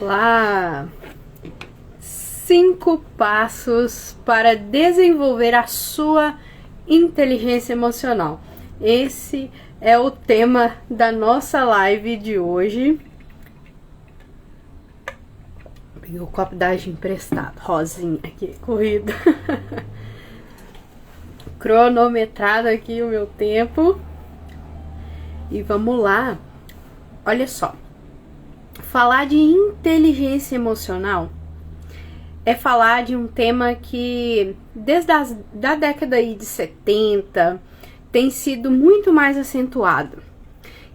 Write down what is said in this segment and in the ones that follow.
Olá! 5 passos para desenvolver a sua inteligência emocional. Esse é o tema da nossa live de hoje. Peguei o copo d'água emprestado, rosinha aqui, corrido. Cronometrado aqui o meu tempo. E vamos lá. Olha só. Falar de inteligência emocional é falar de um tema que desde da década de 70 tem sido muito mais acentuado.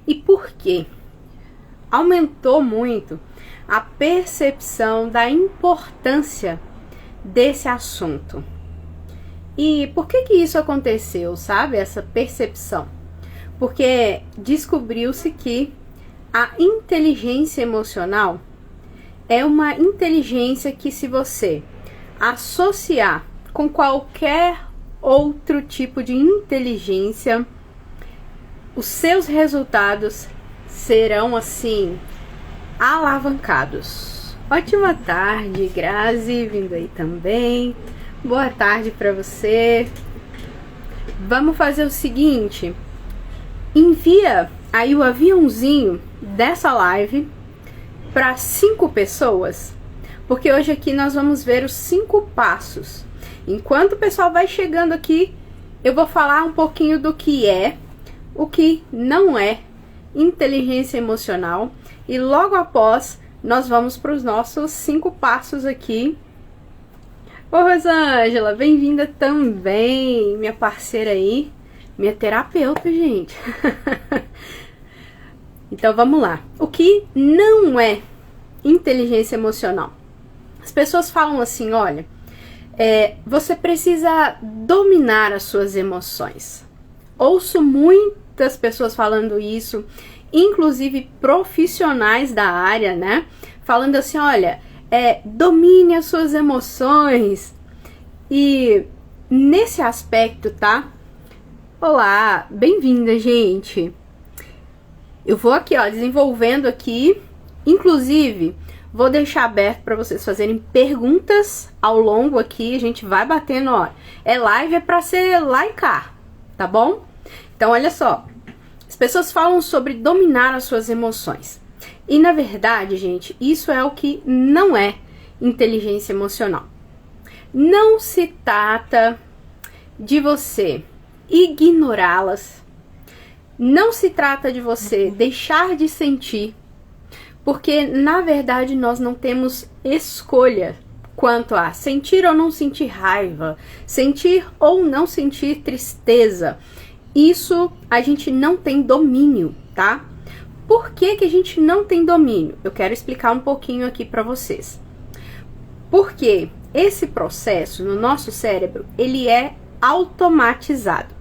E por quê? Aumentou muito a percepção da importância desse assunto. E por que isso aconteceu, sabe? Essa percepção. Porque descobriu-se que a inteligência emocional é uma inteligência que, se você associar com qualquer outro tipo de inteligência, os seus resultados serão assim alavancados. Ótima tarde, Grazi, vindo aí também. Boa tarde para você. Vamos fazer o seguinte: envia aí o aviãozinho dessa live para 5 pessoas, porque hoje aqui nós vamos ver os 5 passos. Enquanto o pessoal vai chegando aqui, eu vou falar um pouquinho do que é, o que não é inteligência emocional, e logo após nós vamos para os nossos 5 passos aqui. Ô Rosângela, bem-vinda também, minha parceira aí, minha terapeuta, gente. Então vamos lá. O que não é inteligência emocional? As pessoas falam assim, olha, você precisa dominar as suas emoções. Ouço muitas pessoas falando isso, inclusive profissionais da área, né? Falando assim, olha, domine as suas emoções. E nesse aspecto, tá? Olá, bem-vinda, gente. Eu vou aqui, ó, desenvolvendo aqui. Inclusive, vou deixar aberto para vocês fazerem perguntas ao longo aqui. A gente vai batendo, ó. Live é para ser likear, tá bom? Então, olha só. As pessoas falam sobre dominar as suas emoções. E, na verdade, gente, isso é o que não é inteligência emocional. Não se trata de você ignorá-las. Não se trata de você deixar de sentir, porque na verdade nós não temos escolha quanto a sentir ou não sentir raiva, sentir ou não sentir tristeza. Isso a gente não tem domínio, tá? Por que a gente não tem domínio? Eu quero explicar um pouquinho aqui para vocês. Porque esse processo no nosso cérebro, ele é automatizado.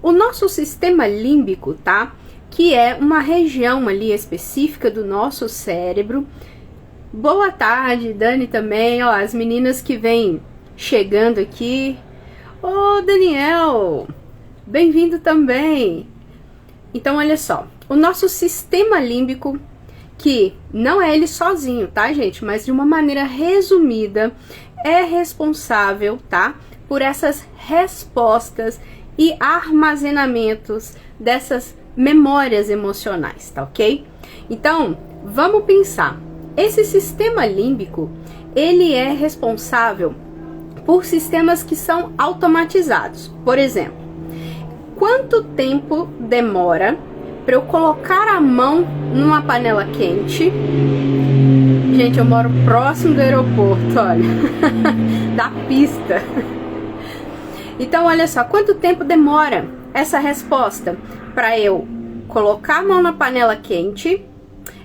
O nosso sistema límbico, tá? Que é uma região ali específica do nosso cérebro. Boa tarde, Dani também, ó, as meninas que vêm chegando aqui. Ô, Daniel, bem-vindo também. Então, olha só, o nosso sistema límbico, que não é ele sozinho, tá, gente? Mas de uma maneira resumida, é responsável, tá? Por essas respostas e armazenamentos dessas memórias emocionais, tá ok? Então, vamos pensar. Esse sistema límbico, ele é responsável por sistemas que são automatizados. Por exemplo, quanto tempo demora para eu colocar a mão numa panela quente? Gente, eu moro próximo do aeroporto, olha, da pista. Então, olha só, quanto tempo demora essa resposta para eu colocar a mão na panela quente,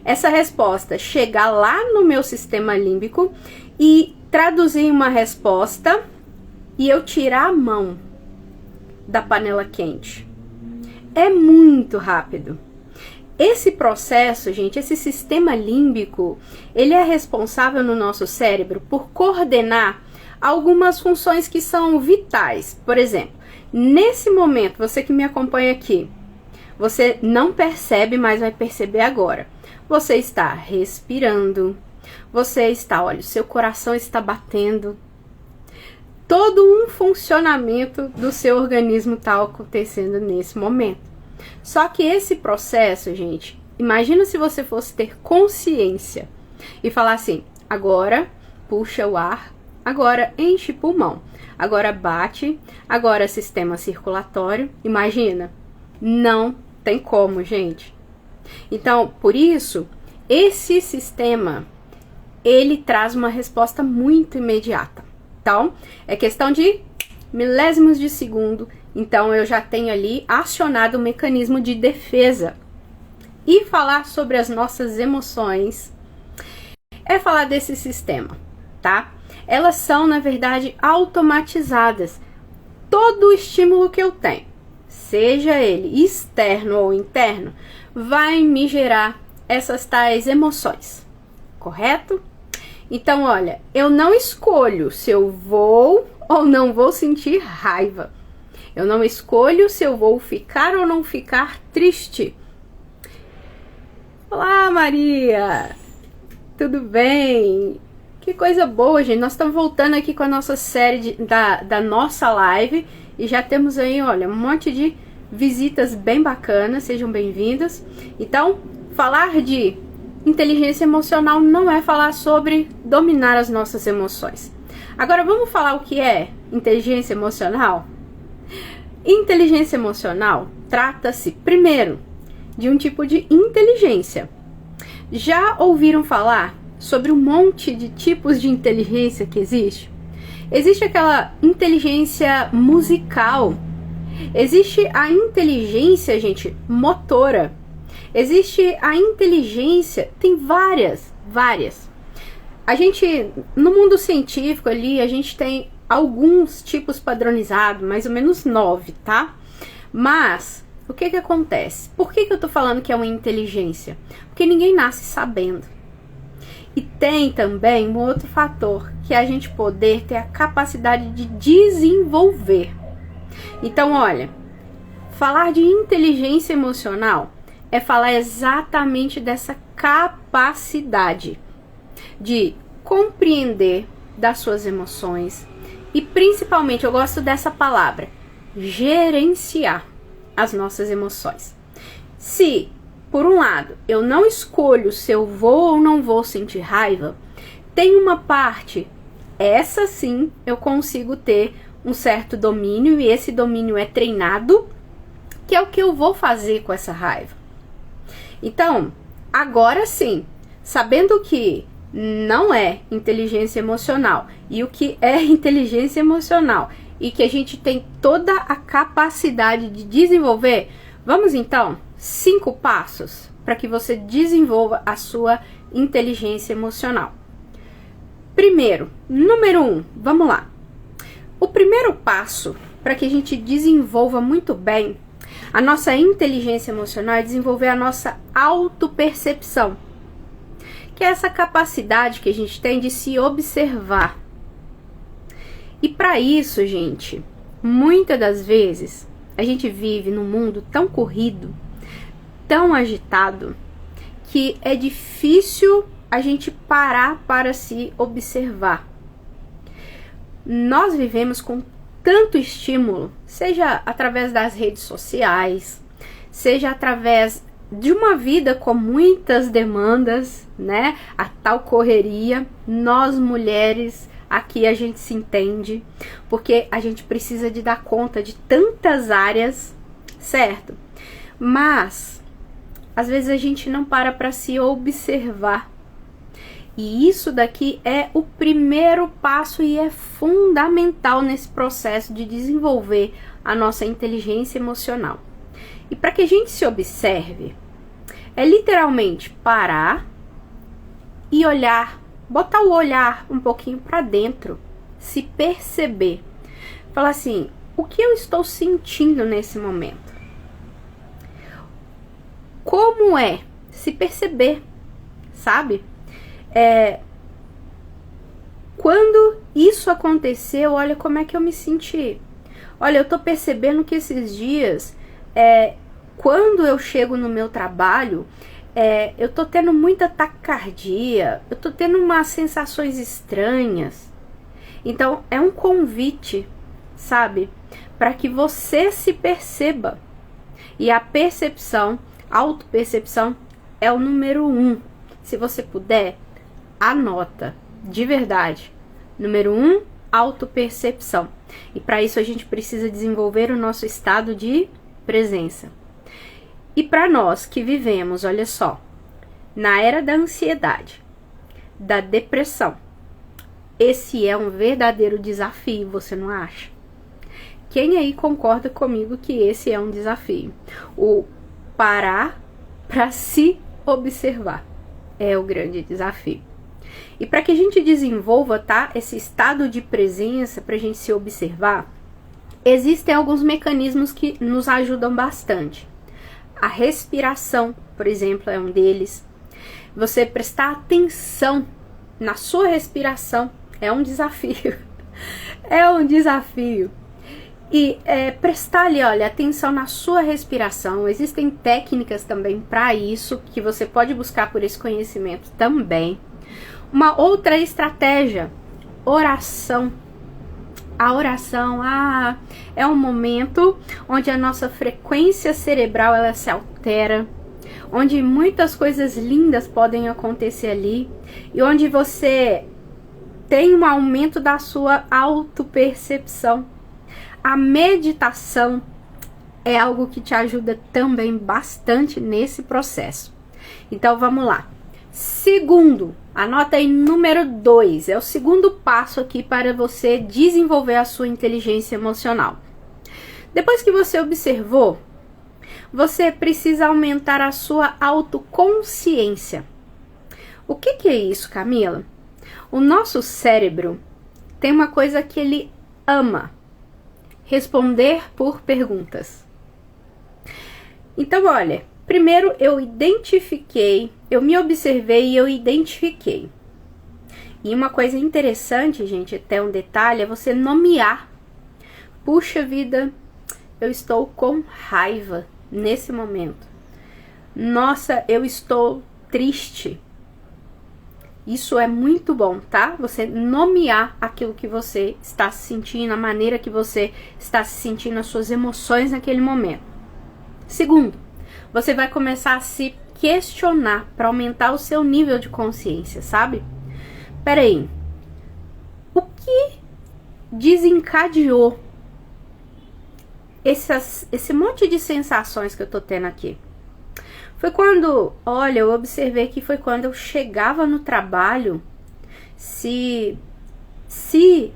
essa resposta chegar lá no meu sistema límbico e traduzir uma resposta e eu tirar a mão da panela quente? É muito rápido. Esse processo, gente, esse sistema límbico, ele é responsável no nosso cérebro por coordenar algumas funções que são vitais. Por exemplo, nesse momento, você que me acompanha aqui, você não percebe, mas vai perceber agora. Você está respirando, Você está, olha, o seu coração está batendo. Todo um funcionamento do seu organismo está acontecendo nesse momento. Só que esse processo, gente, imagina se você fosse ter consciência e falar assim, agora puxa o ar, agora enche pulmão, agora bate, agora sistema circulatório. Imagina, não tem como, gente. Então, por isso, esse sistema, ele traz uma resposta muito imediata. Então, é questão de milésimos de segundo. Então, eu já tenho ali acionado o mecanismo de defesa. E falar sobre as nossas emoções é falar desse sistema, tá? Elas são, na verdade, automatizadas. Todo o estímulo que eu tenho, seja ele externo ou interno, vai me gerar essas tais emoções, correto? Então, olha, eu não escolho se eu vou ou não vou sentir raiva. Eu não escolho se eu vou ficar ou não ficar triste. Olá, Maria! Tudo bem? Que coisa boa, gente. Nós estamos voltando aqui com a nossa série da nossa live. E já temos aí, olha, um monte de visitas bem bacanas. Sejam bem-vindas. Então, falar de inteligência emocional não é falar sobre dominar as nossas emoções. Agora vamos falar o que é inteligência emocional? Inteligência emocional trata-se, primeiro, de um tipo de inteligência. Já ouviram falar sobre um monte de tipos de inteligência que existe? Existe aquela inteligência musical. Existe a inteligência, gente, motora. Existe a inteligência, tem várias. A gente, no mundo científico ali, a gente tem alguns tipos padronizados, mais ou menos 9, tá? Mas, o que acontece? Por que eu tô falando que é uma inteligência? Porque ninguém nasce sabendo. E tem também um outro fator, que é a gente poder ter a capacidade de desenvolver. Então, olha, falar de inteligência emocional é falar exatamente dessa capacidade de compreender das suas emoções e principalmente, eu gosto dessa palavra, gerenciar as nossas emoções. Se, por um lado, eu não escolho se eu vou ou não vou sentir raiva, tem uma parte, essa sim, eu consigo ter um certo domínio e esse domínio é treinado, que é o que eu vou fazer com essa raiva. Então, agora sim, sabendo que não é inteligência emocional e o que é inteligência emocional e que a gente tem toda a capacidade de desenvolver, vamos então, 5 passos para que você desenvolva a sua inteligência emocional. Primeiro, número 1, vamos lá. O primeiro passo para que a gente desenvolva muito bem a nossa inteligência emocional é desenvolver a nossa autopercepção, que é essa capacidade que a gente tem de se observar. E para isso, gente, muitas das vezes a gente vive num mundo tão corrido, tão agitado, que é difícil a gente parar para se observar. Nós vivemos com tanto estímulo, seja através das redes sociais, seja através de uma vida com muitas demandas, né? A tal correria. Nós mulheres, aqui a gente se entende, porque a gente precisa de dar conta de tantas áreas, certo? Mas, às vezes a gente não para se observar. E isso daqui é o primeiro passo e é fundamental nesse processo de desenvolver a nossa inteligência emocional. E para que a gente se observe, é literalmente parar e olhar, botar o olhar um pouquinho para dentro, se perceber. Falar assim, o que eu estou sentindo nesse momento? Como é se perceber, sabe? Quando isso aconteceu, olha como é que eu me senti. Olha, eu tô percebendo que esses dias, quando eu chego no meu trabalho, eu tô tendo muita taquicardia, eu tô tendo umas sensações estranhas. Então é um convite, sabe, para que você se perceba. E a percepção, autopercepção, é o número 1. Se você puder, anota, de verdade. Número 1, autopercepção. E para isso a gente precisa desenvolver o nosso estado de presença. E para nós que vivemos, olha só, na era da ansiedade, da depressão, esse é um verdadeiro desafio, você não acha? Quem aí concorda comigo que esse é um desafio? O parar para se observar é o grande desafio. E para que a gente desenvolva, tá, esse estado de presença, para a gente se observar, existem alguns mecanismos que nos ajudam bastante. A respiração, por exemplo, é um deles. Você prestar atenção na sua respiração é um desafio. É um desafio. E prestar ali, olha, atenção na sua respiração. Existem técnicas também para isso, que você pode buscar por esse conhecimento também. Uma outra estratégia, oração. A oração é um momento onde a nossa frequência cerebral ela se altera, onde muitas coisas lindas podem acontecer ali e onde você tem um aumento da sua autopercepção. A meditação é algo que te ajuda também bastante nesse processo. Então vamos lá. Segundo, anota aí número 2, é o segundo passo aqui para você desenvolver a sua inteligência emocional. Depois que você observou, você precisa aumentar a sua autoconsciência. O que é isso, Camila? O nosso cérebro tem uma coisa que ele ama: responder por perguntas. Então, olha, primeiro eu me observei e eu identifiquei. E uma coisa interessante, gente, até um detalhe, é você nomear. Puxa vida, eu estou com raiva nesse momento. Nossa, eu estou triste. Isso é muito bom, tá? Você nomear aquilo que você está sentindo, a maneira que você está se sentindo, as suas emoções naquele momento. Segundo, você vai começar a se questionar para aumentar o seu nível de consciência, sabe? Peraí, o que desencadeou esse monte de sensações que eu tô tendo aqui? Foi quando, olha, eu observei que foi quando eu chegava no trabalho, se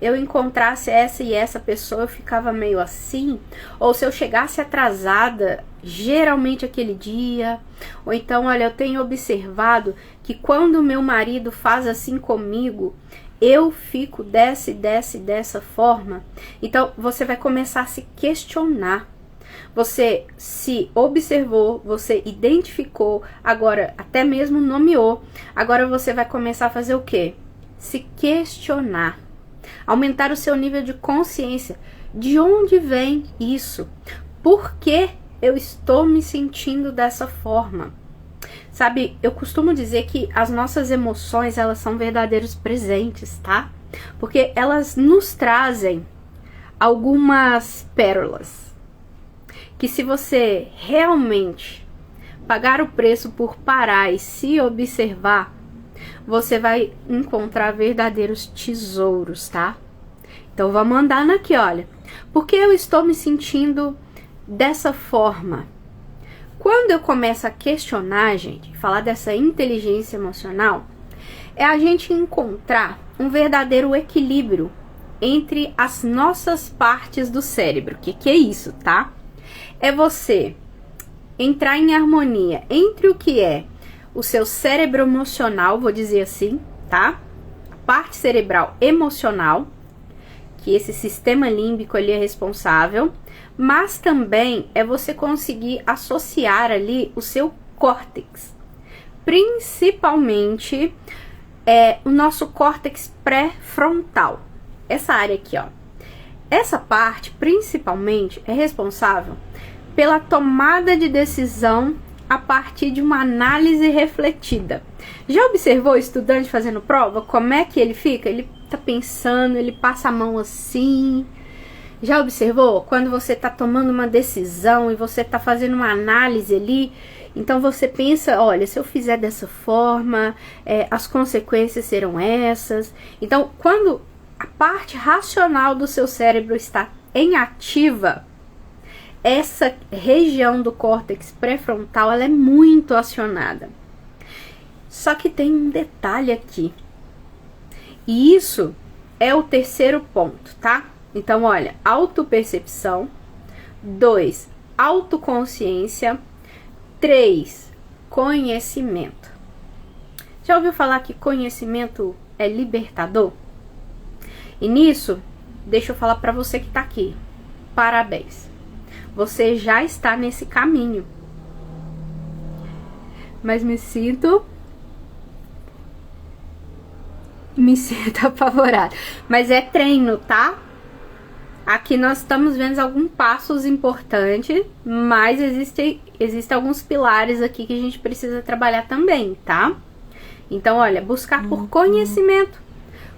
eu encontrasse essa e essa pessoa, eu ficava meio assim, ou se eu chegasse atrasada, geralmente aquele dia, ou então, olha, eu tenho observado que quando meu marido faz assim comigo, eu fico dessa forma. Então, você vai começar a se questionar. Você se observou, você identificou, agora até mesmo nomeou. Agora você vai começar a fazer o quê? Se questionar. Aumentar o seu nível de consciência. De onde vem isso? Por que eu estou me sentindo dessa forma? Sabe, eu costumo dizer que as nossas emoções, elas são verdadeiros presentes, tá? Porque elas nos trazem algumas pérolas que, se você realmente pagar o preço por parar e se observar, você vai encontrar verdadeiros tesouros, tá? Então vamos andar aqui, olha. Por que eu estou me sentindo dessa forma? Quando eu começo a questionar, gente, falar dessa inteligência emocional, é a gente encontrar um verdadeiro equilíbrio entre as nossas partes do cérebro. O que é isso, tá? É você entrar em harmonia entre o que é o seu cérebro emocional, vou dizer assim, tá? A parte cerebral emocional, que esse sistema límbico ali é responsável, mas também é você conseguir associar ali o seu córtex, principalmente o nosso córtex pré-frontal, essa área aqui, ó. Essa parte, principalmente, é responsável pela tomada de decisão a partir de uma análise refletida. Já observou o estudante fazendo prova? Como é que ele fica? Ele tá pensando, ele passa a mão assim. Já observou? Quando você tá tomando uma decisão e você tá fazendo uma análise ali, então você pensa, olha, se eu fizer dessa forma, as consequências serão essas. Então, quando a parte racional do seu cérebro está em ativa, essa região do córtex pré-frontal, ela é muito acionada. Só que tem um detalhe aqui. E isso é o terceiro ponto, tá? Então, olha, autopercepção. 2, autoconsciência. 3, conhecimento. Já ouviu falar que conhecimento é libertador? E nisso, deixa eu falar para você que tá aqui. Parabéns. Você já está nesse caminho. Mas me sinto apavorada. Mas é treino, tá? Aqui nós estamos vendo alguns passos importantes, mas existem alguns pilares aqui que a gente precisa trabalhar também, tá? Então, olha, buscar por conhecimento.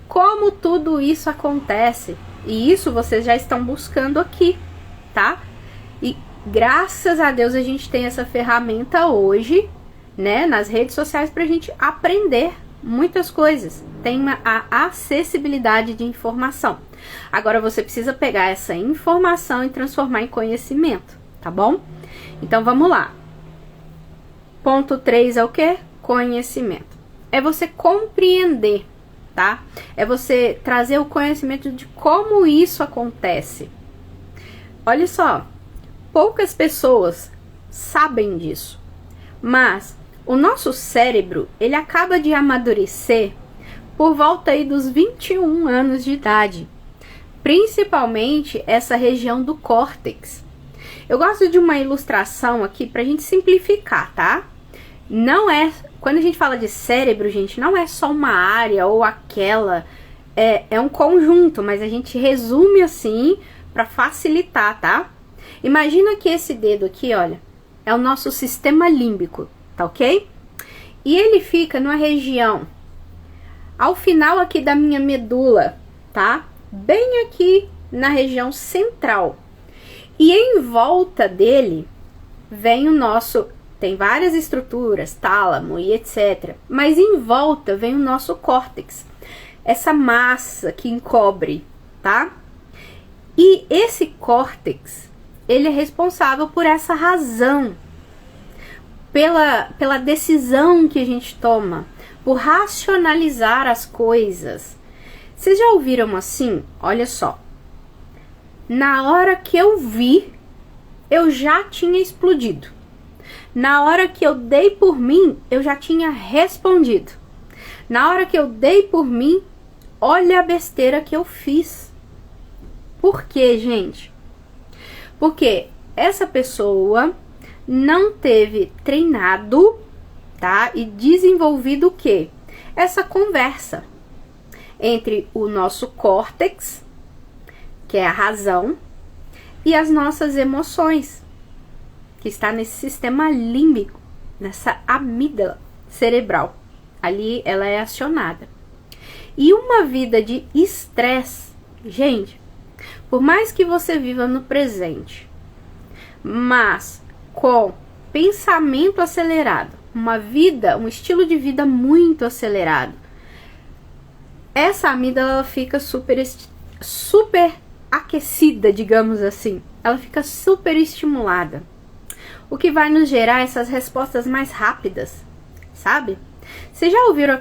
Como tudo isso acontece. E isso vocês já estão buscando aqui, tá? E graças a Deus a gente tem essa ferramenta hoje, né, nas redes sociais pra gente aprender muitas coisas. Tem a acessibilidade de informação. Agora você precisa pegar essa informação e transformar em conhecimento, tá bom? Então vamos lá. Ponto 3 é o quê? Conhecimento. É você compreender, tá? É você trazer o conhecimento de como isso acontece. Olha só, poucas pessoas sabem disso, mas o nosso cérebro, ele acaba de amadurecer por volta aí dos 21 anos de idade. Principalmente essa região do córtex. Eu gosto de uma ilustração aqui pra gente simplificar, tá? Não é, quando a gente fala de cérebro, gente, não é só uma área ou aquela, é um conjunto, mas a gente resume assim pra facilitar, tá? Imagina que esse dedo aqui, olha, é o nosso sistema límbico, tá ok? E ele fica numa região ao final aqui da minha medula, tá? Bem aqui na região central. E em volta dele vem o nosso, tem várias estruturas, tálamo e etc. Mas em volta vem o nosso córtex, essa massa que encobre, tá? E esse córtex, ele é responsável por essa razão, pela decisão que a gente toma, por racionalizar as coisas. Vocês já ouviram assim? Olha só. Na hora que eu vi, eu já tinha explodido. Na hora que eu dei por mim, eu já tinha respondido. Na hora que eu dei por mim, olha a besteira que eu fiz. Por quê, gente? Porque essa pessoa não teve treinado, tá? E desenvolvido o quê? Essa conversa entre o nosso córtex, que é a razão, e as nossas emoções, que está nesse sistema límbico, nessa amígdala cerebral. Ali ela é acionada. E uma vida de estresse, gente, por mais que você viva no presente, mas com pensamento acelerado, um estilo de vida muito acelerado, essa amígdala ela fica super aquecida, digamos assim. Ela fica super estimulada. O que vai nos gerar essas respostas mais rápidas, sabe? Vocês já ouviram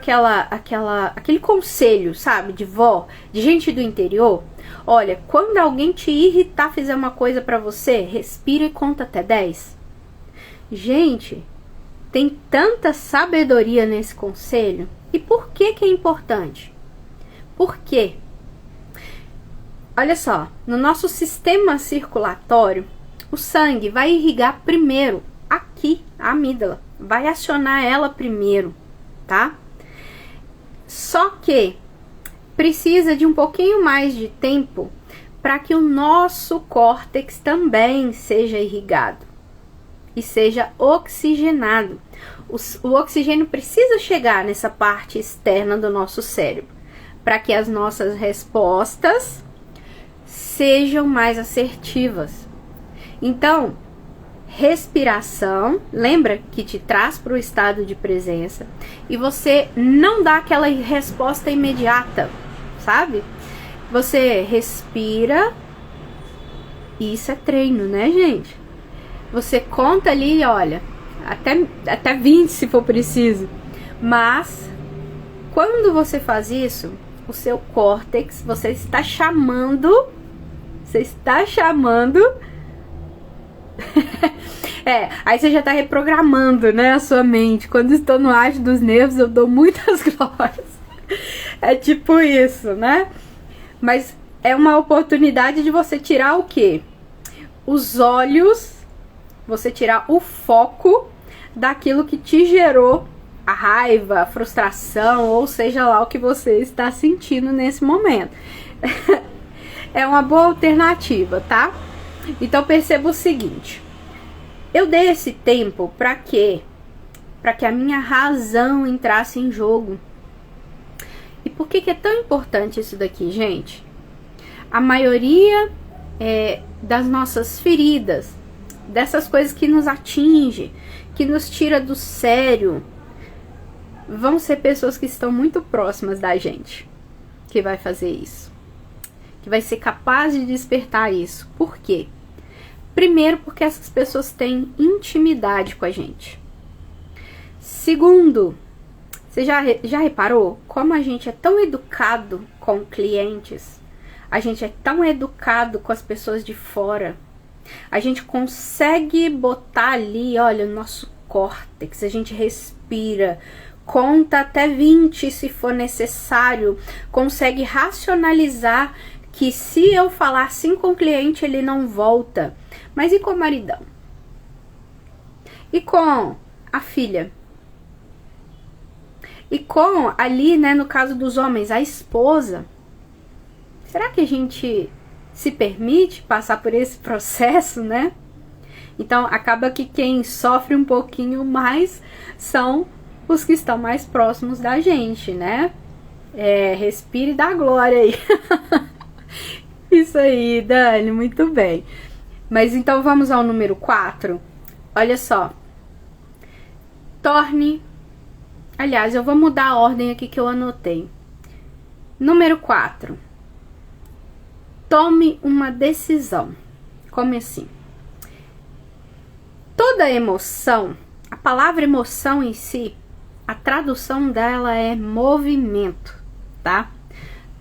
aquele conselho, sabe, de vó, de gente do interior? Olha, quando alguém te irritar, fizer uma coisa pra você, respira e conta até 10. Gente, tem tanta sabedoria nesse conselho. E por que é importante? Por quê? Olha só, no nosso sistema circulatório, o sangue vai irrigar primeiro aqui, a amígdala. Vai acionar ela primeiro, tá? Só que precisa de um pouquinho mais de tempo para que o nosso córtex também seja irrigado. e seja oxigenado. O oxigênio precisa chegar nessa parte externa do nosso cérebro para que as nossas respostas sejam mais assertivas. Então, respiração, lembra que te traz para o estado de presença e você não dá aquela resposta imediata, sabe? Você respira, e isso é treino, né, gente? Você conta ali, olha, até 20 se for preciso, mas quando você faz isso, o seu córtex, você está chamando aí você já está reprogramando, né, a sua mente. Quando estou no auge dos nervos, eu dou muitas glórias. É tipo isso, né? Mas é uma oportunidade de você tirar o quê? Os olhos, você tirar o foco daquilo que te gerou a raiva, a frustração, ou seja lá o que você está sentindo nesse momento. É uma boa alternativa, tá? Então perceba o seguinte: eu dei esse tempo para quê? Para que a minha razão entrasse em jogo. E por que é tão importante isso daqui, gente? A maioria das nossas feridas, dessas coisas que nos atinge, que nos tira do sério, vão ser pessoas que estão muito próximas da gente que vai fazer isso, que vai ser capaz de despertar isso. Por quê? Primeiro, porque essas pessoas têm intimidade com a gente. Segundo, você já reparou como a gente é tão educado com clientes? A gente é tão educado com as pessoas de fora. A gente consegue botar ali, olha, o nosso córtex, a gente respira, conta até 20 se for necessário, consegue racionalizar que se eu falar sim com o cliente, ele não volta. Mas e com o maridão? E com a filha? E com ali, né, no caso dos homens, a esposa? Será que a gente se permite passar por esse processo, né? Então acaba que quem sofre um pouquinho mais são os que estão mais próximos da gente, né? Respire e dá glória aí. Isso aí, Dani, muito bem. Mas então vamos ao número 4. Olha só. Aliás, eu vou mudar a ordem aqui que eu anotei. Número 4. Tome uma decisão. Como assim? Toda emoção, a palavra emoção em si, a tradução dela é movimento, tá?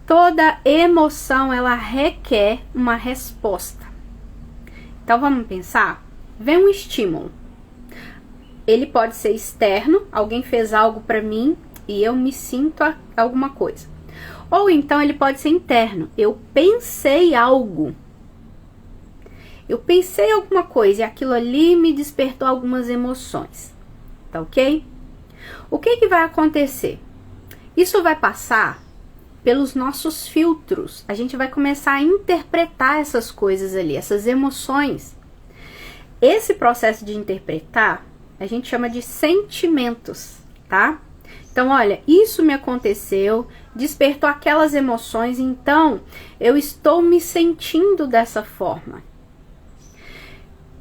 Toda emoção, ela requer uma resposta. Então vamos pensar? Vem um estímulo. Ele pode ser externo, alguém fez algo para mim e eu me sinto alguma coisa. Ou então ele pode ser interno. Eu pensei algo. Eu pensei alguma coisa e aquilo ali me despertou algumas emoções. Tá ok? O que vai acontecer? Isso vai passar pelos nossos filtros. A gente vai começar a interpretar essas coisas ali, essas emoções. Esse processo de interpretar, a gente chama de sentimentos, tá? Então, olha, isso me aconteceu, despertou aquelas emoções, então eu estou me sentindo dessa forma.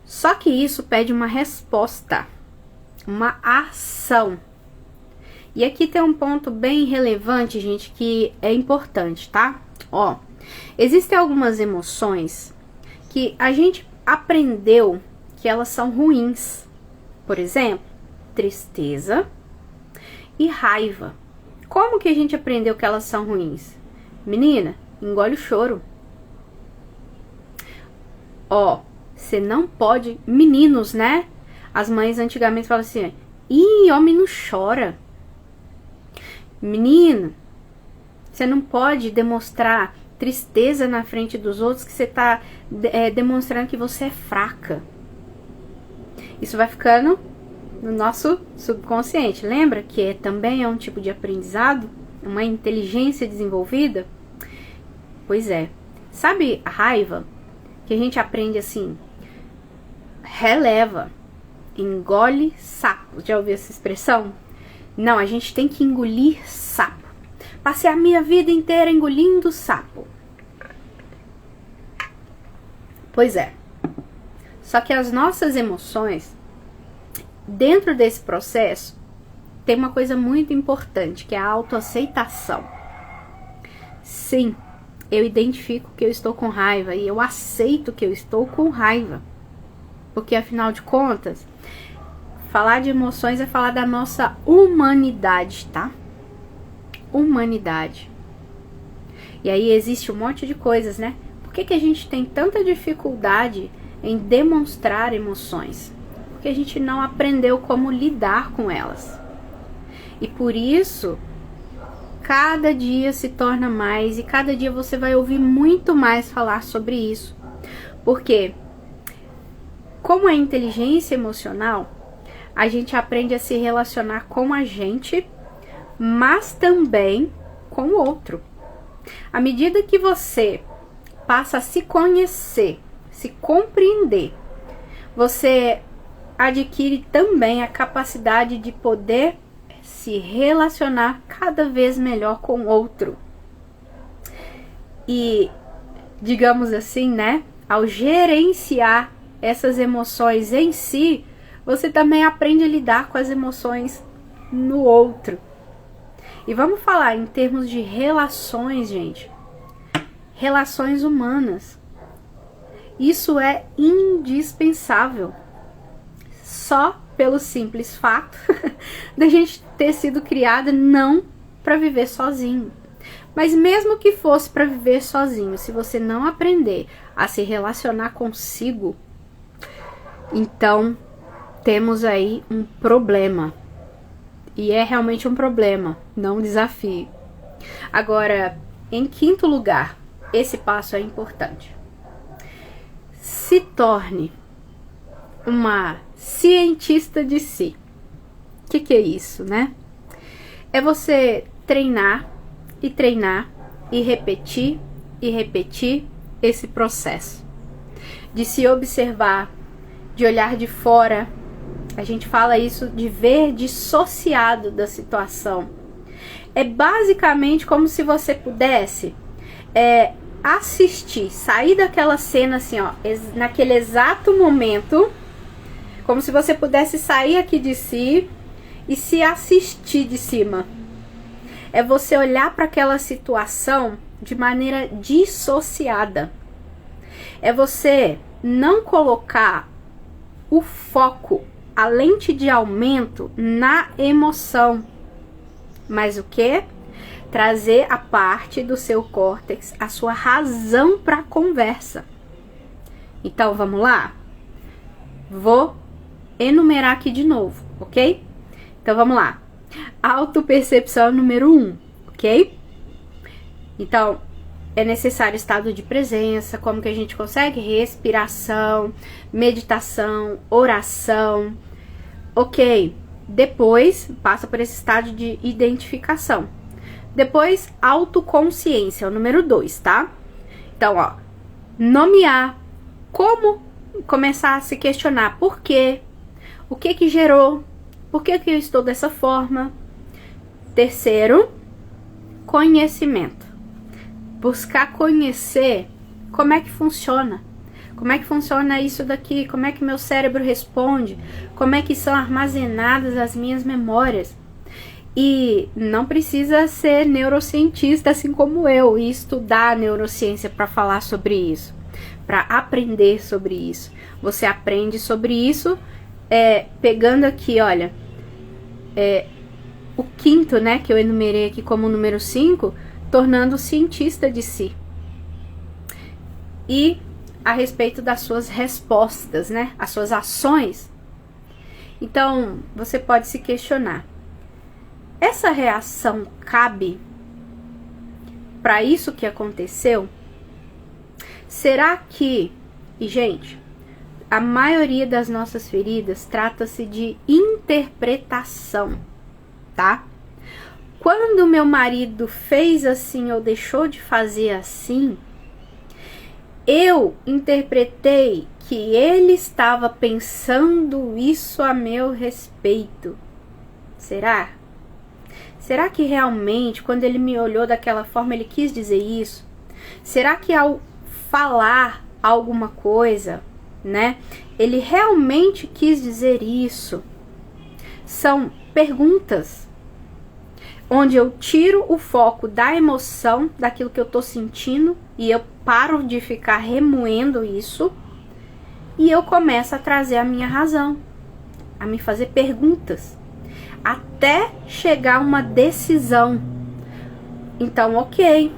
Só que isso pede uma resposta, uma ação. E aqui tem um ponto bem relevante, gente, que é importante, tá? Ó, existem algumas emoções que a gente aprendeu que elas são ruins. Por exemplo, tristeza e raiva. Como que a gente aprendeu que elas são ruins? Menina, engole o choro. Ó, você não pode... Meninos, né? As mães antigamente falavam assim, ih, homem não chora. Menina, você não pode demonstrar tristeza na frente dos outros, que você tá demonstrando que você é fraca. Isso vai ficando no nosso subconsciente. Lembra que também é um tipo de aprendizado? Uma inteligência desenvolvida? Pois é. Sabe a raiva? Que a gente aprende assim, releva. engole sapo. Já ouviu essa expressão? Não, a gente tem que engolir sapo. Passei a minha vida inteira engolindo sapo. Pois é. Só que as nossas emoções, dentro desse processo, tem uma coisa muito importante, que é a autoaceitação. Sim, eu identifico que eu estou com raiva e eu aceito que eu estou com raiva. Porque, afinal de contas, falar de emoções é falar da nossa humanidade, tá? Humanidade. E aí existe um monte de coisas, né? Por que a gente tem tanta dificuldade em demonstrar emoções? Porque a gente não aprendeu como lidar com elas. E por isso, cada dia se torna mais e cada dia você vai ouvir muito mais falar sobre isso. Porque, como é inteligência emocional, a gente aprende a se relacionar com a gente, mas também com o outro. À medida que você passa a se conhecer, se compreender, você adquire também a capacidade de poder se relacionar cada vez melhor com o outro. E, digamos assim, né, ao gerenciar essas emoções em si, você também aprende a lidar com as emoções no outro. E vamos falar em termos de relações, gente. Relações humanas. Isso é indispensável. Só pelo simples fato da gente ter sido criada não para viver sozinho. Mas mesmo que fosse para viver sozinho, se você não aprender a se relacionar consigo, então temos aí um problema. E é realmente um problema, não um desafio. Agora, em quinto lugar, esse passo é importante. Se torne uma cientista de si. O que é isso, né? É você treinar e repetir esse processo. De se observar, de olhar de fora. A gente fala isso de ver dissociado da situação. É basicamente como se você pudesse assistir, sair daquela cena assim, ó, naquele exato momento, como se você pudesse sair aqui de si e se assistir de cima. É você olhar para aquela situação de maneira dissociada. É você não colocar o foco, a lente de aumento na emoção, mas o que? Trazer a parte do seu córtex, a sua razão para a conversa. Então vamos lá? Vou enumerar aqui de novo, ok? Então vamos lá. Autopercepção número 1, ok? Então, é necessário estado de presença. Como que a gente consegue? Respiração, meditação, oração. Ok. Depois, passa por esse estado de identificação. Depois, autoconsciência, o número 2, tá? Então, ó, nomear. Como começar a se questionar por quê? O que que gerou? Por que que eu estou dessa forma? Terceiro, conhecimento. Buscar conhecer como é que funciona. Como é que funciona isso daqui? Como é que meu cérebro responde? Como é que são armazenadas as minhas memórias? E não precisa ser neurocientista assim como eu e estudar neurociência para falar sobre isso, para aprender sobre isso. Você aprende sobre isso pegando aqui, olha, o quinto, né, que eu enumerei aqui como número 5, tornando cientista de si. E a respeito das suas respostas, né, as suas ações. Então, você pode se questionar. Essa reação cabe para isso que aconteceu? Será que... E, gente, a maioria das nossas feridas trata-se de interpretação, tá? Quando meu marido fez assim ou deixou de fazer assim, eu interpretei que ele estava pensando isso a meu respeito. Será? Será que realmente, quando ele me olhou daquela forma, ele quis dizer isso? Será que ao falar alguma coisa, né, ele realmente quis dizer isso? São perguntas onde eu tiro o foco da emoção, daquilo que eu tô sentindo, e eu paro de ficar remoendo isso, e eu começo a trazer a minha razão, a me fazer perguntas, até chegar a uma decisão. Então, ok.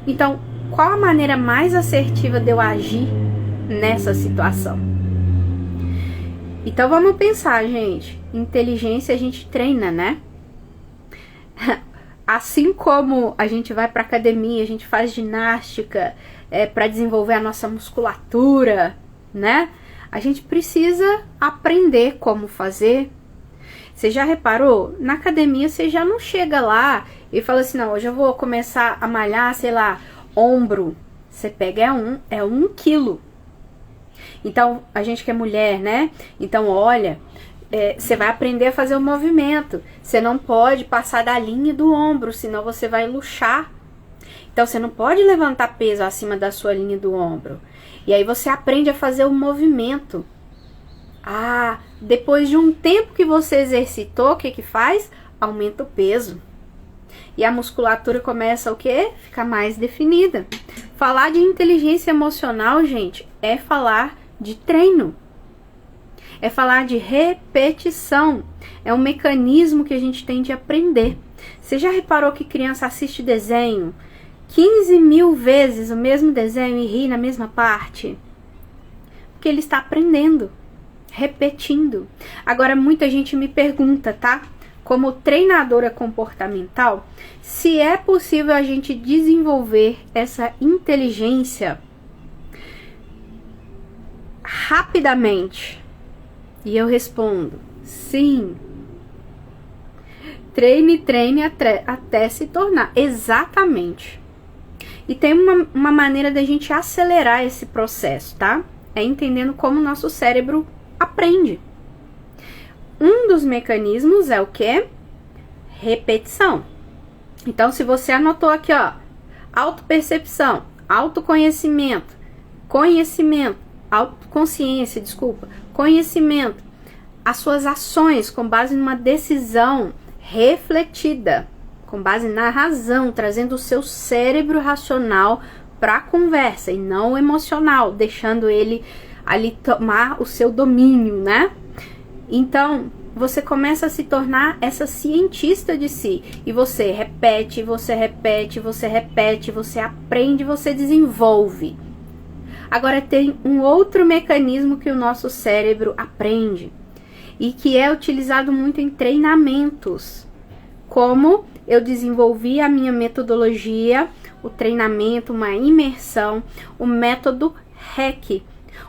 Então, qual a maneira mais assertiva de eu agir nessa situação? Então, vamos pensar, gente. Inteligência a gente treina, né? Assim como a gente vai para academia, a gente faz ginástica para desenvolver a nossa musculatura, né? A gente precisa aprender como fazer. Você já reparou? Na academia você já não chega lá e fala assim, não, hoje eu vou começar a malhar, sei lá, ombro. Você pega é um quilo. Então, a gente que é mulher, né? Então, olha, você vai aprender a fazer o movimento. Você não pode passar da linha do ombro, senão você vai luxar. Então, você não pode levantar peso acima da sua linha do ombro. E aí você aprende a fazer o movimento. Ah, depois de um tempo que você exercitou, o que que faz? Aumenta o peso. E a musculatura começa o quê? Ficar mais definida. Falar de inteligência emocional, gente, é falar de treino. É falar de repetição. É um mecanismo que a gente tem de aprender. Você já reparou que criança assiste desenho 15.000 vezes o mesmo desenho e ri na mesma parte? Porque ele está aprendendo, repetindo. Agora, muita gente me pergunta, tá? Como treinadora comportamental, se é possível a gente desenvolver essa inteligência rapidamente. E eu respondo, sim. Treine até se tornar. Exatamente. E tem uma maneira da gente acelerar esse processo, tá? É entendendo como o nosso cérebro aprende. Um dos mecanismos é o quê? Repetição. Então, se você anotou aqui, ó, autopercepção, autoconhecimento, autoconsciência, conhecimento, as suas ações com base numa decisão refletida, com base na razão, trazendo o seu cérebro racional para a conversa e não emocional, deixando ele ali tomar o seu domínio, né? Então, você começa a se tornar essa cientista de si. E você repete, você aprende, você desenvolve. Agora tem um outro mecanismo que o nosso cérebro aprende. E que é utilizado muito em treinamentos. Como eu desenvolvi a minha metodologia, o treinamento, uma imersão, o método REC,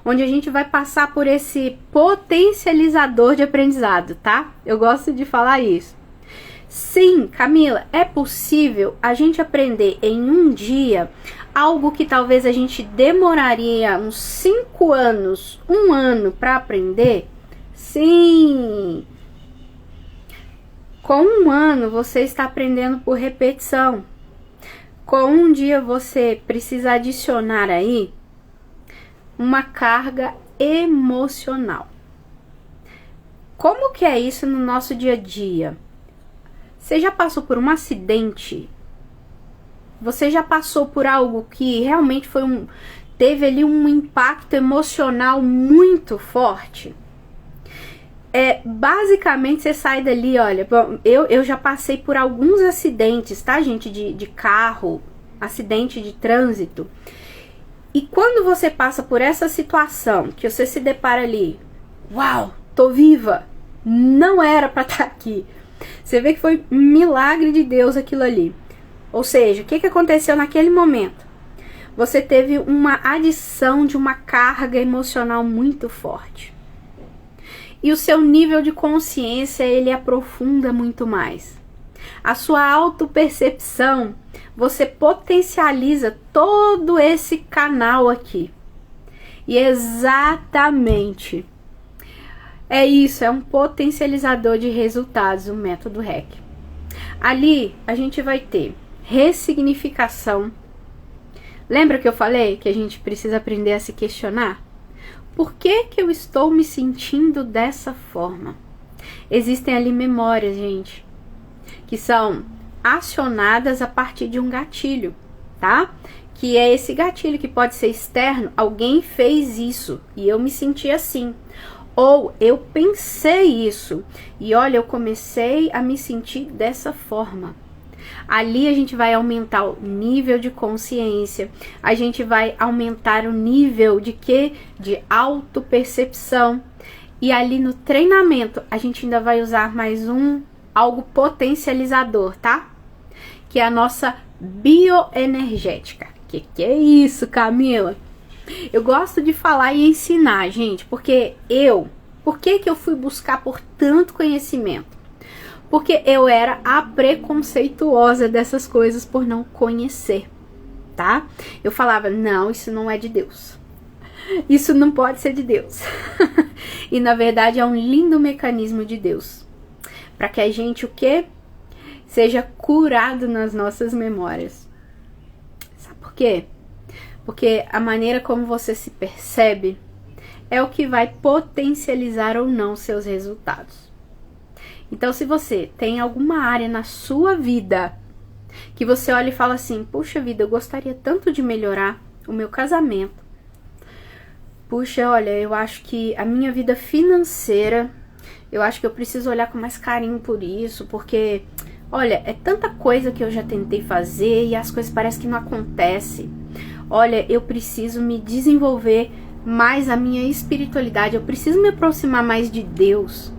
onde a gente vai passar por esse potencializador de aprendizado, tá? Eu gosto de falar isso. Sim, Camila, é possível a gente aprender em um dia algo que talvez a gente demoraria uns 5 anos, 1 ano para aprender? Sim! Com 1 ano você está aprendendo por repetição. Com um dia você precisa adicionar aí uma carga emocional. Como que é isso no nosso dia a dia? Você já passou por um acidente? Você já passou por algo que realmente teve ali um impacto emocional muito forte? Basicamente você sai dali, olha, bom, eu já passei por alguns acidentes, tá, gente, de carro, acidente de trânsito. E quando você passa por essa situação, que você se depara ali, uau, tô viva, não era pra estar aqui. Você vê que foi um milagre de Deus aquilo ali. Ou seja, o que aconteceu naquele momento? Você teve uma adição de uma carga emocional muito forte. E o seu nível de consciência, ele aprofunda muito mais. a sua autopercepção, você potencializa todo esse canal aqui. E exatamente é isso, é um potencializador de resultados, o método REC. Ali a gente vai ter ressignificação. Lembra que eu falei que a gente precisa aprender a se questionar? Por que que eu estou me sentindo dessa forma? Existem ali memórias, gente, que são acionadas a partir de um gatilho, tá? Que é esse gatilho que pode ser externo, alguém fez isso e eu me senti assim. Ou eu pensei isso e olha, eu comecei a me sentir dessa forma. Ali a gente vai aumentar o nível de consciência, a gente vai aumentar o nível de quê? De autopercepção. E ali no treinamento a gente ainda vai usar mais algo potencializador, tá? Que é a nossa bioenergética. Que é isso, Camila? Eu gosto de falar e ensinar, gente, porque por que eu fui buscar por tanto conhecimento? Porque eu era a preconceituosa dessas coisas por não conhecer, tá? Eu falava, não, isso não é de Deus. Isso não pode ser de Deus. E na verdade é um lindo mecanismo de Deus. Para que a gente, o quê? Seja curado nas nossas memórias. Sabe por quê? Porque a maneira como você se percebe é o que vai potencializar ou não seus resultados. Então, se você tem alguma área na sua vida que você olha e fala assim, puxa vida, eu gostaria tanto de melhorar o meu casamento. Puxa, olha, eu acho que a minha vida financeira, eu acho que eu preciso olhar com mais carinho por isso, porque, olha, é tanta coisa que eu já tentei fazer e as coisas parecem que não acontecem. Olha, eu preciso me desenvolver mais a minha espiritualidade, eu preciso me aproximar mais de Deus.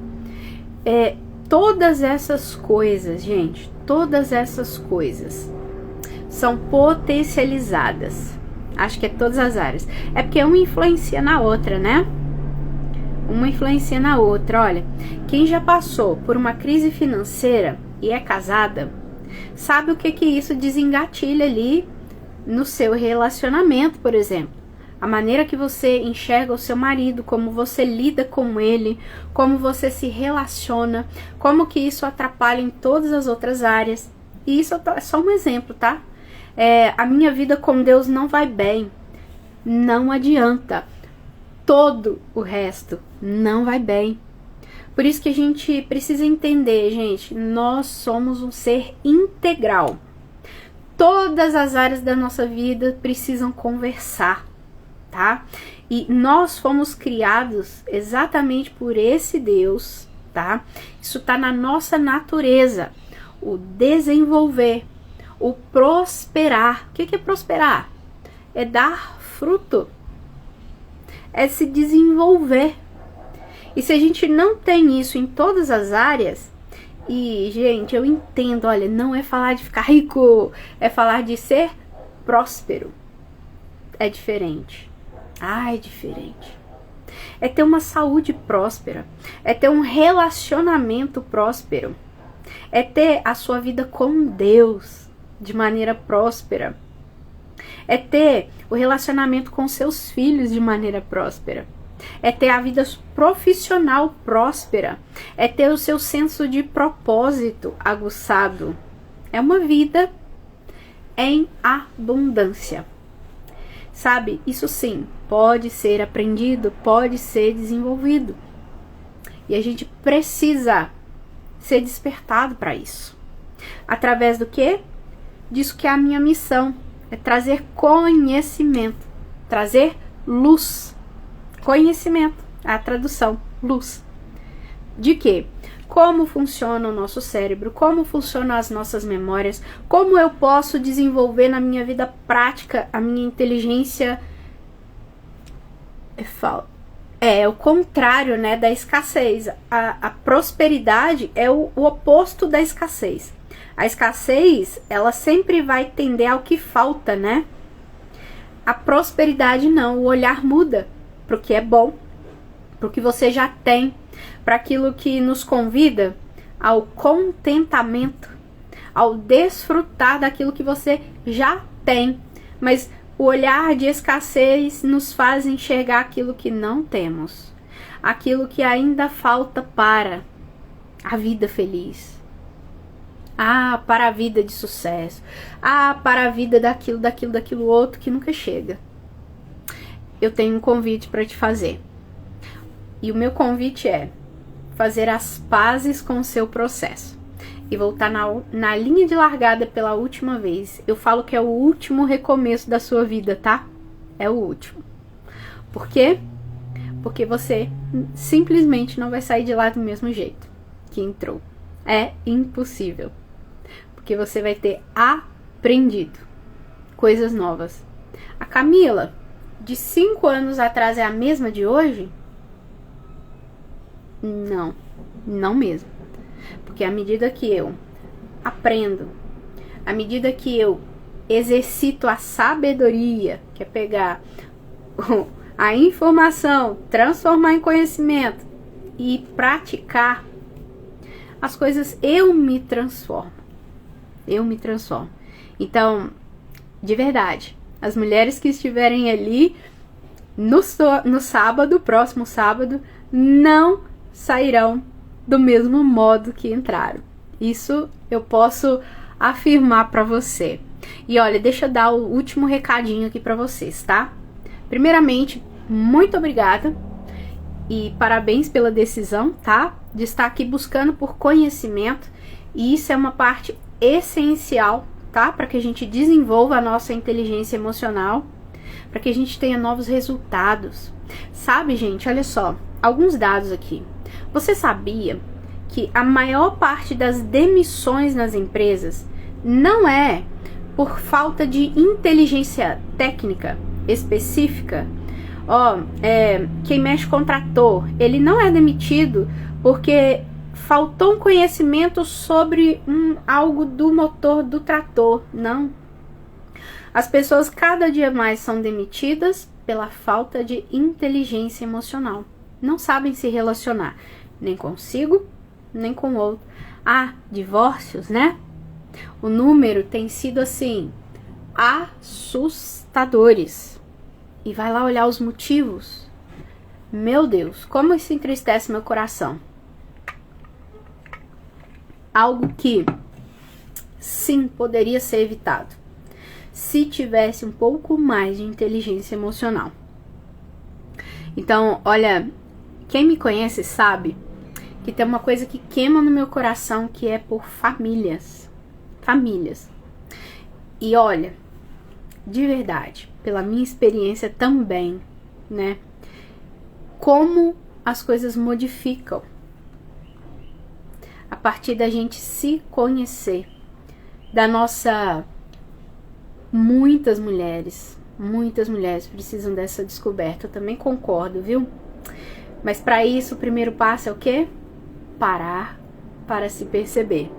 Todas essas coisas, gente, todas essas coisas são potencializadas. Acho que é todas as áreas. É porque uma influencia na outra, né? Uma influencia na outra. Olha, quem já passou por uma crise financeira e é casada, sabe o que isso desengatilha ali no seu relacionamento, por exemplo. A maneira que você enxerga o seu marido, como você lida com ele, como você se relaciona, como que isso atrapalha em todas as outras áreas. E isso é só um exemplo, tá? A minha vida com Deus não vai bem. Não adianta. Todo o resto não vai bem. Por isso que a gente precisa entender, gente, nós somos um ser integral. Todas as áreas da nossa vida precisam conversar, tá? E nós fomos criados exatamente por esse Deus, tá? Isso tá na nossa natureza, o desenvolver, o prosperar. O que é prosperar? É dar fruto, é se desenvolver. E se a gente não tem isso em todas as áreas, e gente, eu entendo, olha, não é falar de ficar rico, é falar de ser próspero. É diferente. É diferente. É ter uma saúde próspera, é ter um relacionamento próspero, é ter a sua vida com Deus de maneira próspera, é ter o relacionamento com seus filhos de maneira próspera, é ter a vida profissional próspera, é ter o seu senso de propósito aguçado. É uma vida em abundância. Sabe, isso sim, pode ser aprendido, pode ser desenvolvido. E a gente precisa ser despertado para isso. Através do quê? Disso que é a minha missão. É trazer conhecimento, trazer luz. Conhecimento, a tradução, luz. De quê? Como funciona o nosso cérebro, como funcionam as nossas memórias, como eu posso desenvolver na minha vida prática a minha inteligência. É o contrário, né, da escassez. A prosperidade é o oposto da escassez. A escassez, ela sempre vai tender ao que falta, né? A prosperidade não, o olhar muda para o que é bom, para o que você já tem, para aquilo que nos convida ao contentamento, ao desfrutar daquilo que você já tem. Mas o olhar de escassez nos faz enxergar aquilo que não temos, aquilo que ainda falta para a vida feliz. Para a vida de sucesso. Para a vida daquilo outro que nunca chega. Eu tenho um convite para te fazer. E o meu convite é fazer as pazes com o seu processo. E voltar na linha de largada pela última vez. Eu falo que é o último recomeço da sua vida, tá? É o último. Por quê? Porque você simplesmente não vai sair de lá do mesmo jeito que entrou. É impossível. Porque você vai ter aprendido coisas novas. A Camila, de 5 anos atrás, é a mesma de hoje? Não mesmo. Porque à medida que eu aprendo, à medida que eu exercito a sabedoria, que é pegar a informação, transformar em conhecimento e praticar, as coisas, eu me transformo. Então, de verdade, as mulheres que estiverem ali no sábado, próximo sábado, não sairão do mesmo modo que entraram. Isso eu posso afirmar para você. E olha, deixa eu dar o último recadinho aqui para vocês, tá? Primeiramente, muito obrigada e parabéns pela decisão, tá? De estar aqui buscando por conhecimento. E isso é uma parte essencial, tá? Para que a gente desenvolva a nossa inteligência emocional, para que a gente tenha novos resultados. Sabe, gente, olha só, alguns dados aqui. Você sabia que a maior parte das demissões nas empresas não é por falta de inteligência técnica específica? Quem mexe com trator, ele não é demitido porque faltou um conhecimento sobre algo do motor do trator, não. As pessoas cada dia mais são demitidas pela falta de inteligência emocional. Não sabem se relacionar, nem consigo, nem com o outro. Divórcios, né? O número tem sido assim, assustadores. E vai lá olhar os motivos. Meu Deus, como isso entristece meu coração. Algo que, sim, poderia ser evitado se tivesse um pouco mais de inteligência emocional. Então, olha, quem me conhece sabe que tem uma coisa que queima no meu coração, que é por famílias. E olha, de verdade, pela minha experiência também, né? Como as coisas modificam a partir da gente se conhecer, da nossa... Muitas mulheres precisam dessa descoberta, eu também concordo, viu? Mas para isso, o primeiro passo é o quê? Parar para se perceber.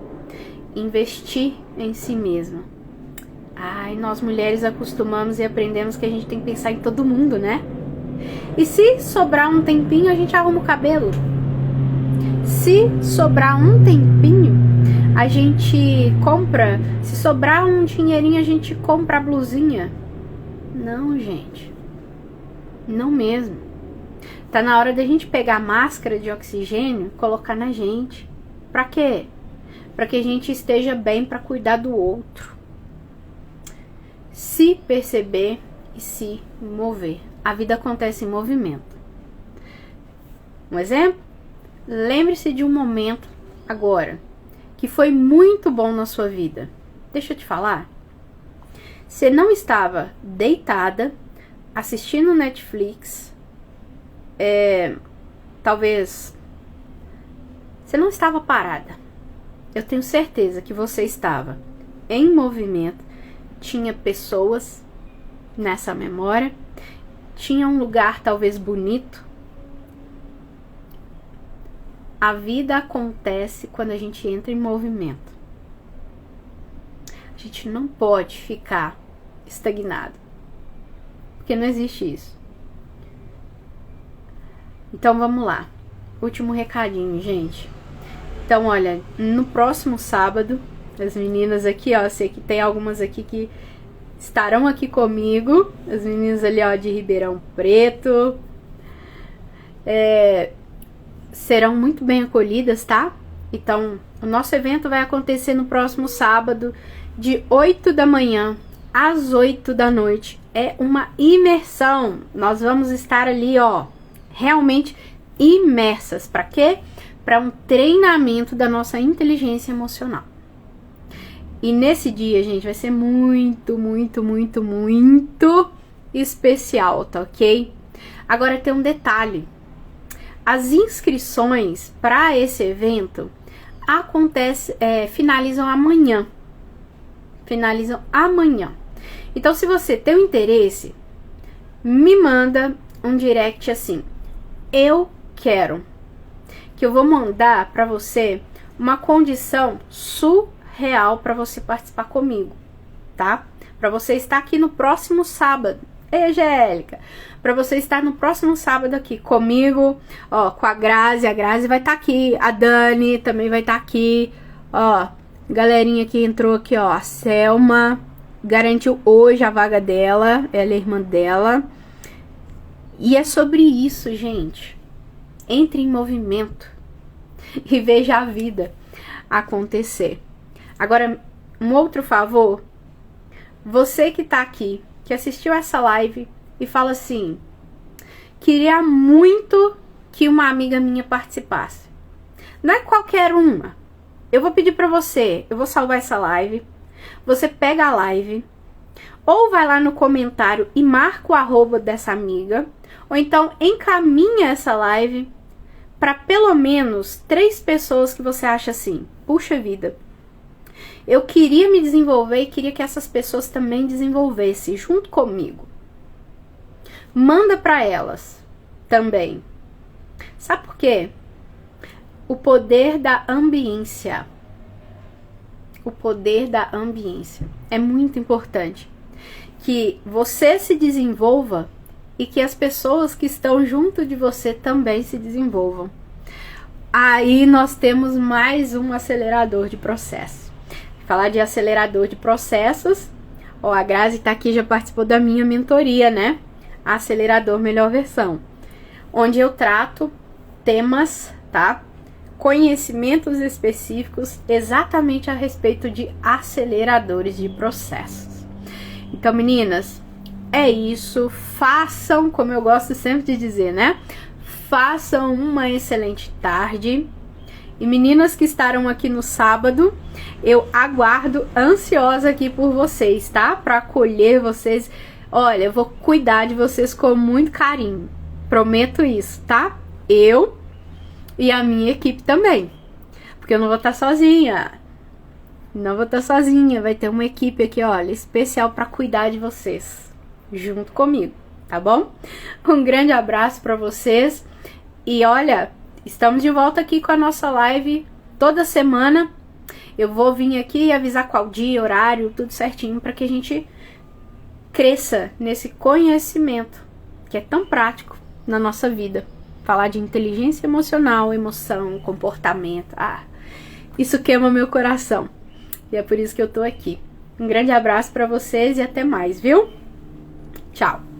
Investir em si mesma. Nós mulheres acostumamos e aprendemos que a gente tem que pensar em todo mundo, né? E se sobrar um tempinho, a gente arruma o cabelo. Se sobrar um tempinho, a gente compra. Se sobrar um dinheirinho, a gente compra a blusinha. Não, gente. Não mesmo. Tá na hora da gente pegar a máscara de oxigênio e colocar na gente. Pra quê? Pra que a gente esteja bem pra cuidar do outro. Se perceber e se mover. A vida acontece em movimento. Um exemplo? Lembre-se de um momento agora que foi muito bom na sua vida. Deixa eu te falar. Você não estava deitada, assistindo Netflix, talvez você não estava parada. Eu tenho certeza que você estava em movimento, tinha pessoas nessa memória, tinha um lugar talvez bonito. A vida acontece quando a gente entra em movimento. A gente não pode ficar estagnado, porque não existe isso. Então vamos lá. Último recadinho, gente. Então olha, no próximo sábado As meninas aqui, ó, sei que tem algumas aqui que estarão aqui comigo. As meninas ali, ó, de Ribeirão Preto. Serão muito bem acolhidas, tá? Então, o nosso evento vai acontecer no próximo sábado, de 8 da manhã às 8 da noite. É uma imersão. Nós vamos estar ali, ó, realmente imersas. Para quê? Para um treinamento da nossa inteligência emocional. E nesse dia, gente, vai ser muito, muito, muito, muito especial, tá ok? Agora tem um detalhe. As inscrições para esse evento finalizam amanhã. Finalizam amanhã. Então, se você tem um interesse, me manda um direct assim: eu quero. Que eu vou mandar para você uma condição surreal para você participar comigo, tá? Para você estar aqui no próximo sábado. Ei, Angélica, para você estar no próximo sábado aqui comigo, ó, com a Grazi vai estar aqui, a Dani também vai estar aqui, ó, galerinha que entrou aqui, ó, a Selma garantiu hoje a vaga dela, ela é irmã dela, e é sobre isso, gente. Entre em movimento e veja a vida acontecer. Agora, um outro favor, você que tá aqui, que assistiu essa live e fala assim: queria muito que uma amiga minha participasse. Não é qualquer uma. Eu vou pedir pra você, eu vou salvar essa live. Você pega a live, ou vai lá no comentário e marca o arroba dessa amiga, ou então encaminha essa live para pelo menos 3 pessoas que você acha assim: puxa vida, eu queria me desenvolver e queria que essas pessoas também desenvolvessem junto comigo. Manda para elas também. Sabe por quê? O poder da ambiência. O poder da ambiência. É muito importante que você se desenvolva e que as pessoas que estão junto de você também se desenvolvam. Aí nós temos mais um acelerador de processo. Falar de acelerador de processos, ó, a Grazi tá aqui, já participou da minha mentoria, né? Acelerador Melhor Versão, onde eu trato temas, tá? Conhecimentos específicos exatamente a respeito de aceleradores de processos. Então, meninas, é isso. Façam, como eu gosto sempre de dizer, né? Façam uma excelente tarde. E meninas que estarão aqui no sábado, eu aguardo ansiosa aqui por vocês, tá? Para acolher vocês. Olha, eu vou cuidar de vocês com muito carinho. Prometo isso, tá? Eu e a minha equipe também. Porque eu não vou estar sozinha. Não vou estar sozinha. Vai ter uma equipe aqui, olha, especial para cuidar de vocês. Junto comigo, tá bom? Um grande abraço para vocês. E olha, estamos de volta aqui com a nossa live toda semana. Eu vou vir aqui e avisar qual dia, horário, tudo certinho, para que a gente cresça nesse conhecimento que é tão prático na nossa vida. Falar de inteligência emocional, emoção, comportamento. Isso queima meu coração. E é por isso que eu tô aqui. Um grande abraço para vocês e até mais, viu? Tchau!